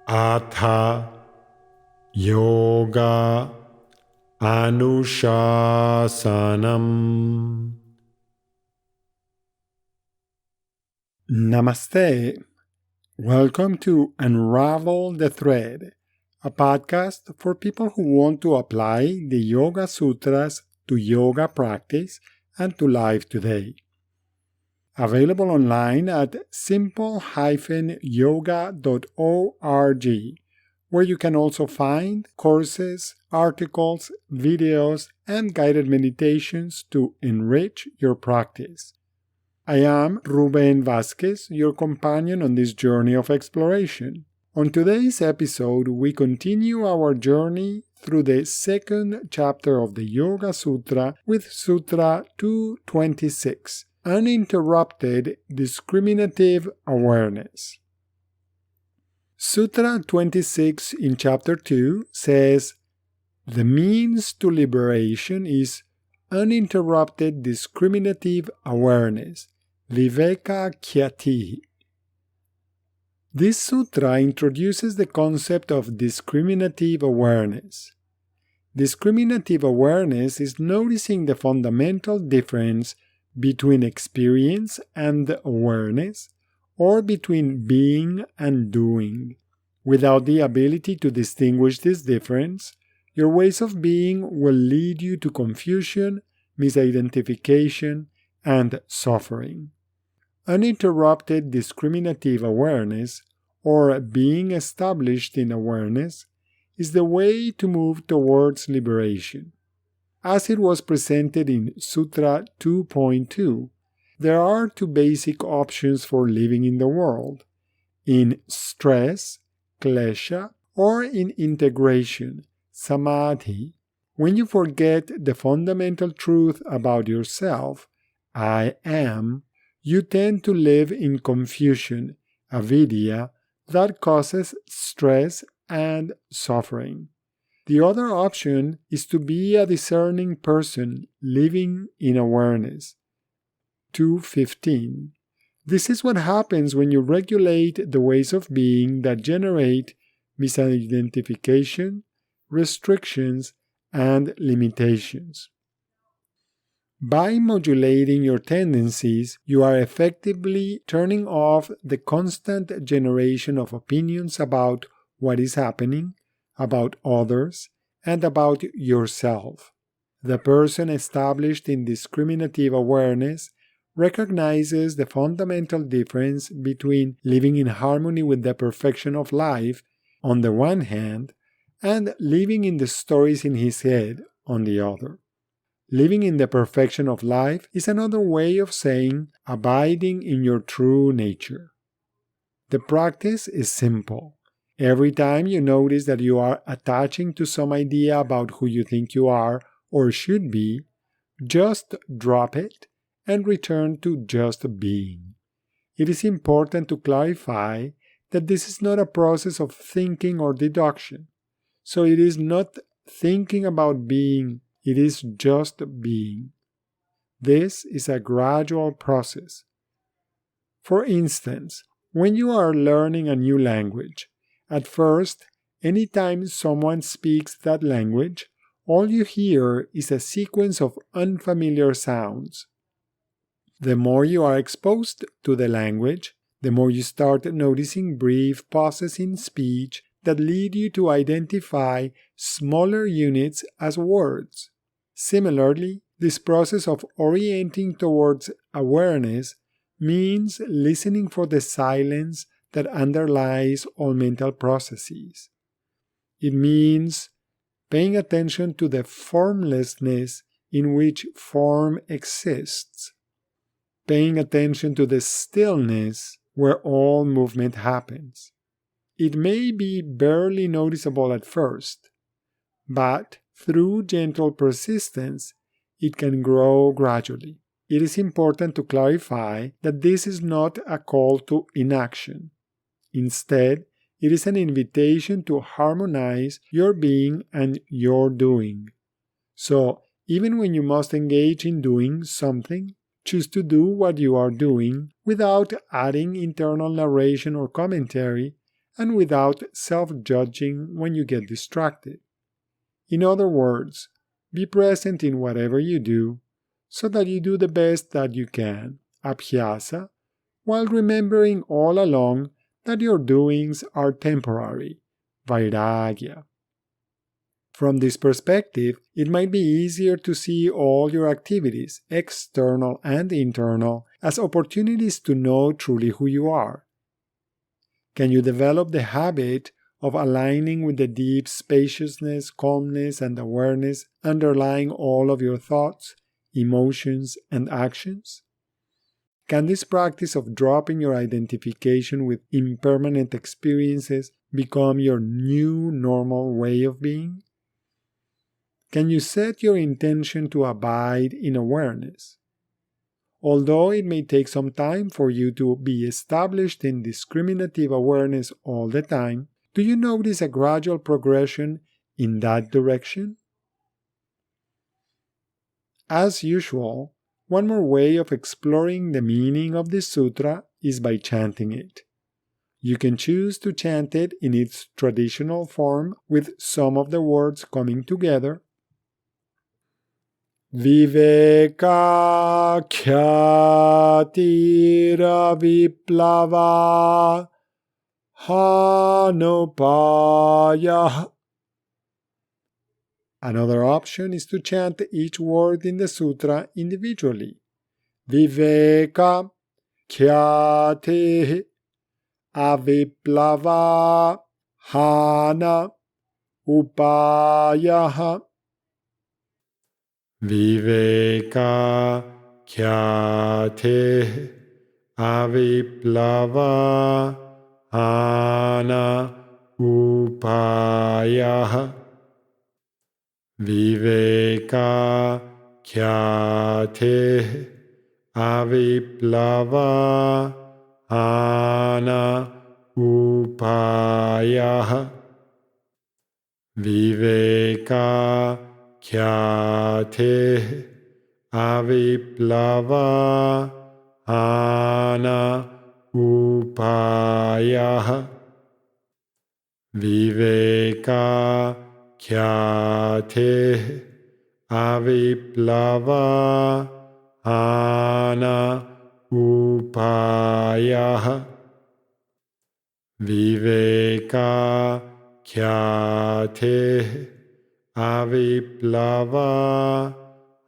Atha Yoga Anushasanam. Namaste. Welcome to Unravel the Thread, a podcast for people who want to apply the Yoga Sutras to yoga practice and to life today. Available online at simple-yoga.org, where you can also find courses, articles, videos, and guided meditations to enrich your practice. I am Ruben Vasquez, your companion on this journey of exploration. On today's episode, we continue our journey through the second chapter of the Yoga Sutra with Sutra 226, Uninterrupted Discriminative Awareness. Sutra 26 in Chapter 2 says, "The means to liberation is uninterrupted discriminative awareness, viveka khyati." This sutra introduces the concept of discriminative awareness. Discriminative awareness is noticing the fundamental difference between experience and awareness, or between being and doing. Without the ability to distinguish this difference, your ways of being will lead you to confusion, misidentification, and suffering. Uninterrupted discriminative awareness, or being established in awareness, is the way to move towards liberation. As it was presented in Sutra 2.2, there are two basic options for living in the world: in stress, klesha, or in integration, samadhi. When you forget the fundamental truth about yourself, I am, you tend to live in confusion, avidya, that causes stress and suffering. The other option is to be a discerning person living in awareness. 2.15. This is what happens when you regulate the ways of being that generate misidentification, restrictions, and limitations. By modulating your tendencies, you are effectively turning off the constant generation of opinions about what is happening, about others, and about yourself. The person established in discriminative awareness recognizes the fundamental difference between living in harmony with the perfection of life, on the one hand, and living in the stories in his head, on the other. Living in the perfection of life is another way of saying abiding in your true nature. The practice is simple. Every time you notice that you are attaching to some idea about who you think you are or should be, just drop it and return to just being. It is important to clarify that this is not a process of thinking or deduction. So it is not thinking about being, it is just being. This is a gradual process. For instance, when you are learning a new language, at first, anytime someone speaks that language, all you hear is a sequence of unfamiliar sounds. The more you are exposed to the language, the more you start noticing brief pauses in speech that lead you to identify smaller units as words. Similarly, this process of orienting towards awareness means listening for the silence that underlies all mental processes. It means paying attention to the formlessness in which form exists, paying attention to the stillness where all movement happens. It may be barely noticeable at first, but through gentle persistence, it can grow gradually. It is important to clarify that this is not a call to inaction. Instead, it is an invitation to harmonize your being and your doing. So, even when you must engage in doing something, choose to do what you are doing without adding internal narration or commentary, and without self-judging when you get distracted. In other words, be present in whatever you do so that you do the best that you can, abhyasa, while remembering all along that your doings are temporary, vairagya. From this perspective, it might be easier to see all your activities, external and internal, as opportunities to know truly who you are. Can you develop the habit of aligning with the deep spaciousness, calmness, and awareness underlying all of your thoughts, emotions, and actions? Can this practice of dropping your identification with impermanent experiences become your new normal way of being? Can you set your intention to abide in awareness? Although it may take some time for you to be established in discriminative awareness all the time, do you notice a gradual progression in that direction? As usual, one more way of exploring the meaning of this sutra is by chanting it. You can choose to chant it in its traditional form with some of the words coming together. Viveka khyatira viplava hanupaya. Another option is to chant each word in the sutra individually. Viveka khyate aviplava hana upaya. Viveka khyate aviplava hana upaya. Viveka khyate aviplava hana upaya. Viveka khyate aviplava hana upaya. Viveka khyate aviplava hana upaya. Viveka khyate aviplava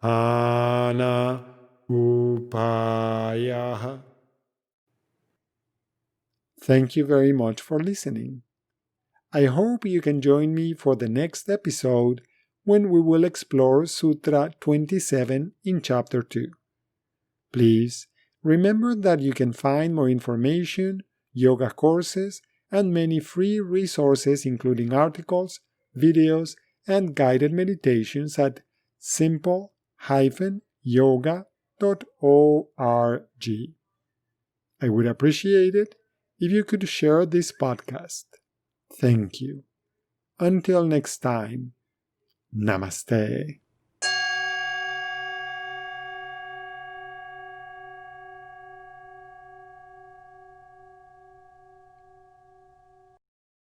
hana upaya. Thank you very much for listening. I hope you can join me for the next episode when we will explore Sutra 27 in Chapter 2. Please remember that you can find more information, yoga courses, and many free resources including articles, videos, and guided meditations at simple-yoga.org. I would appreciate it if you could share this podcast. Thank you. Until next time, Namaste.